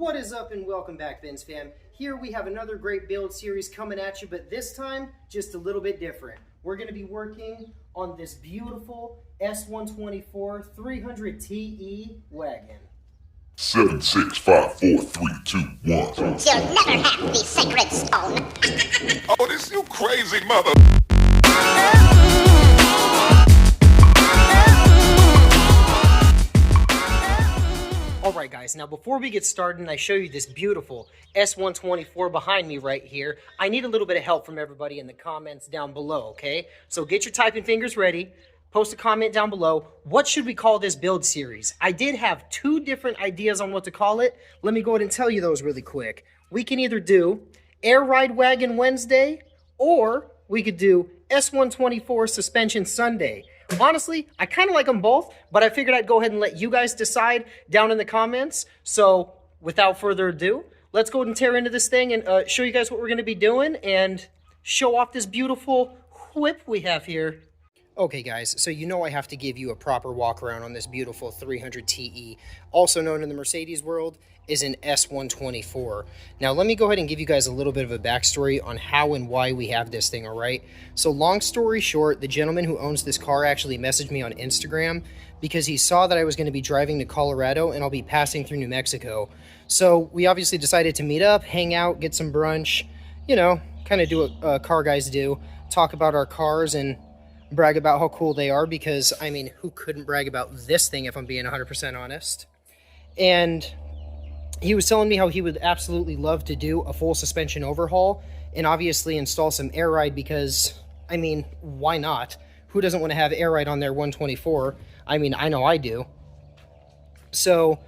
What is up and welcome back, Benz fam. Here we have another great build series coming at you, but this time just a little bit different. We're going to be working on this beautiful S124 300TE wagon. 7, 6, 5, 4, 3, 2, 1. You'll never have the sacred stone. Oh, this you crazy mother. Alright guys, now before we get started and I show you this beautiful S124 behind me right here, I need a little bit of help from everybody in the comments down below, okay? So get your typing fingers ready, post a comment down below. What should we call this build series? I did have two different ideas on what to call it. Let me go ahead and tell you those really quick. We can either do Airride Wagon Wednesday, or we could do S124 Suspension Sunday. Honestly, I kind of like them both, but I figured I'd go ahead and let you guys decide down in the comments. So without further ado, let's go ahead and tear into this thing and show you guys what we're going to be doing and show off this beautiful whip we have here. Okay guys, so you know I have to give you a proper walk around on this beautiful 300TE, also known in the Mercedes world is an S124. Now let me go ahead and give you guys a little bit of a backstory on how and why we have this thing, alright? So long story short, the gentleman who owns this car actually messaged me on Instagram because he saw that I was going to be driving to Colorado and I'll be passing through New Mexico. So we obviously decided to meet up, hang out, get some brunch, you know, kind of do what car guys do, talk about our cars and brag about how cool they are, because I mean, who couldn't brag about this thing if I'm being 100% honest? And he was telling me how he would absolutely love to do a full suspension overhaul and obviously install some Airride because, I mean, why not? Who doesn't want to have Airride on their 124? I mean, I know I do. So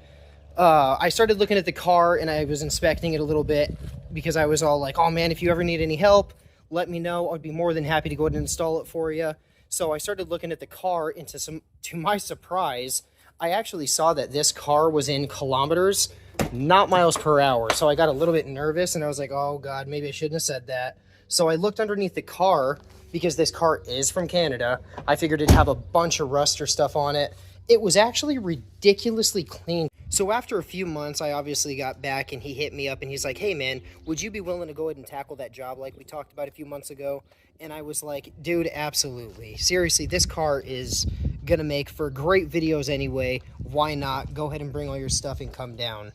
I started looking at the car and I was inspecting it a little bit because I was all like, oh man, if you ever need any help, let me know. I'd be more than happy to go ahead and install it for you. So I started looking at the car, and to my surprise, I actually saw that this car was in kilometers, not miles per hour. So I got a little bit nervous and I was like, oh God, maybe I shouldn't have said that. So I looked underneath the car because this car is from Canada. I figured it'd have a bunch of rust or stuff on it. It was actually ridiculously clean. So after a few months, I obviously got back and he hit me up and he's like, hey man, would you be willing to go ahead and tackle that job like we talked about a few months ago? And I was like, dude, absolutely. Seriously, this car is gonna make for great videos anyway. Why not? Go ahead and bring all your stuff and come down.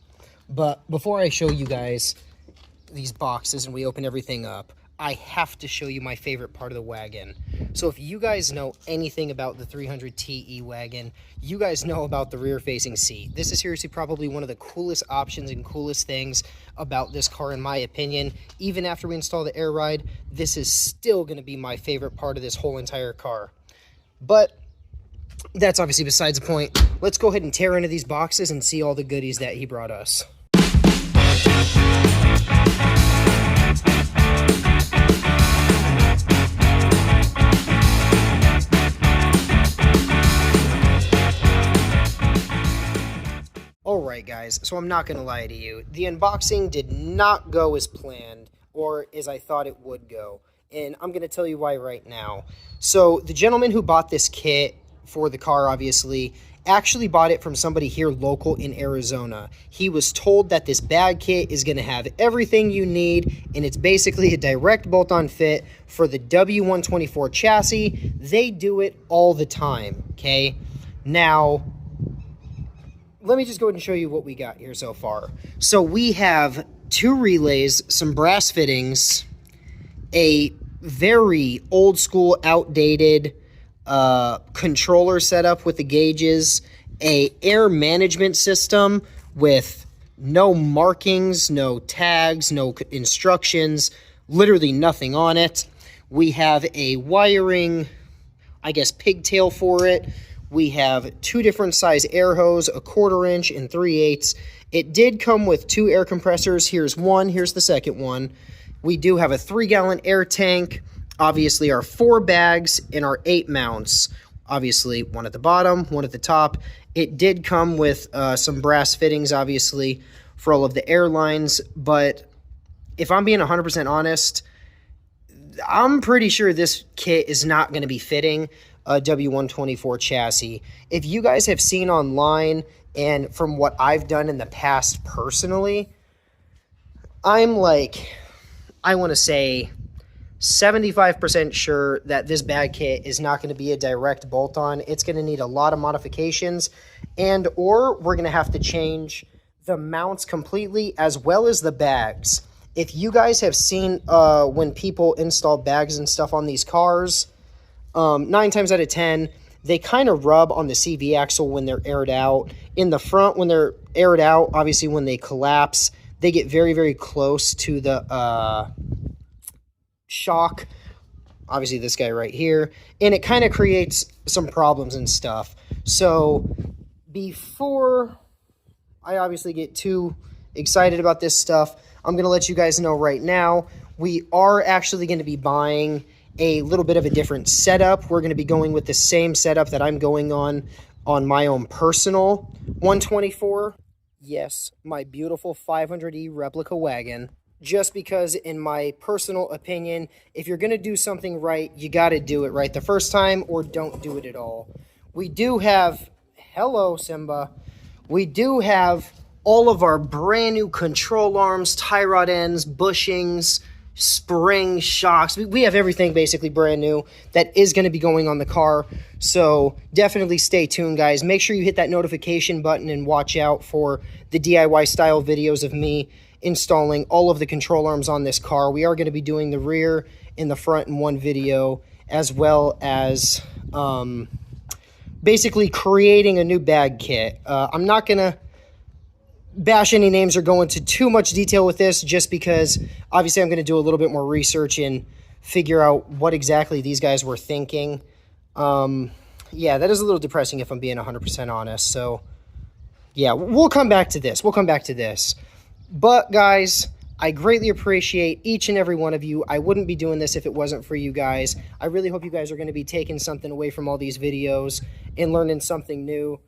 But before I show you guys these boxes and we open everything up, I have to show you my favorite part of the wagon. So if you guys know anything about the 300TE wagon, you guys know about the rear-facing seat. This is seriously probably one of the coolest options and coolest things about this car in my opinion. Even after we install the Airride, this is still going to be my favorite part of this whole entire car. But that's obviously besides the point. Let's go ahead and tear into these boxes and see all the goodies that he brought us. Alright guys, so I'm not going to lie to you. The unboxing did not go as planned or as I thought it would go. And I'm going to tell you why right now. So the gentleman who bought this kit for the car obviously actually bought it from somebody here local in Arizona. He was told that this bag kit is going to have everything you need and it's basically a direct bolt-on fit for the W124 chassis. They do it all the time, okay? Now, let me just go ahead and show you what we got here so far. So we have two relays, some brass fittings, a very old school, outdated controller setup with the gauges, a air management system with no markings, no tags, no instructions, literally nothing on it. We have a wiring, I guess, pigtail for it. We have two different size air hose, a 1/4 inch and 3/8. It did come with two air compressors. Here's one, here's the second one. We do have a 3-gallon air tank, obviously our 4 bags and our 8 mounts. Obviously one at the bottom, one at the top. It did come with some brass fittings, obviously, for all of the airlines. But if I'm being 100% honest, I'm pretty sure this kit is not going to be fitting a W124 chassis. If you guys have seen online And from what I've done in the past personally, I'm like, I want to say 75% sure that this bag kit is not going to be a direct bolt-on. It's going to need a lot of modifications, and or we're going to have to change the mounts completely as well as the bags. If you guys have seen when people install bags and stuff on these cars, 9 times out of 10, they kind of rub on the CV axle when they're aired out. In the front, when they're aired out, obviously when they collapse, they get very, very close to the shock. Obviously this guy right here. And it kind of creates some problems and stuff. So before I obviously get too excited about this stuff, I'm going to let you guys know right now, we are actually going to be buying a little bit of a different setup. We're going to be going with the same setup that I'm going on my own personal 124. Yes, my beautiful 500E replica wagon. Just because, in my personal opinion, if you're going to do something right, you got to do it right the first time or don't do it at all. We do have, hello Simba, we do have all of our brand new control arms, tie rod ends, bushings, spring shocks. We have everything basically brand new that is going to be going on the car. So definitely stay tuned, guys. Make sure you hit that notification button and watch out for the DIY style videos of me installing all of the control arms on this car. We are going to be doing the rear and the front in one video, as well as basically creating a new bag kit. I'm not going to bash any names or go into too much detail with this, just because obviously I'm going to do a little bit more research and figure out what exactly these guys were thinking. Yeah, that is a little depressing if I'm being 100% honest. So yeah, we'll come back to this. But guys, I greatly appreciate each and every one of you. I wouldn't be doing this if it wasn't for you guys. I really hope you guys are going to be taking something away from all these videos and learning something new.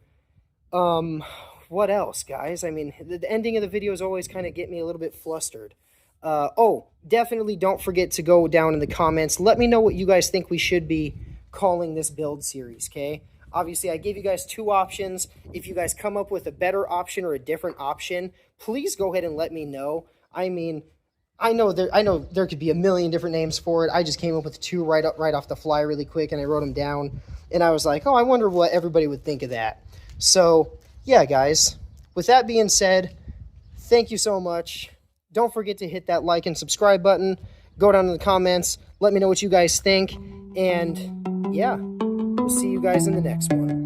What else, guys? I mean, the ending of the videos always kind of get me a little bit flustered. Oh, definitely don't forget to go down in the comments. Let me know what you guys think we should be calling this build series, okay? Obviously, I gave you guys 2 options. If you guys come up with a better option or a different option, please go ahead and let me know. I mean, I know there could be a million different names for it. I just came up with 2 right off the fly really quick, and I wrote them down. And I was like, oh, I wonder what everybody would think of that. So yeah, guys, with that being said, thank you so much. Don't forget to hit that like and subscribe button. Go down in the comments. Let me know what you guys think. And yeah, we'll see you guys in the next one.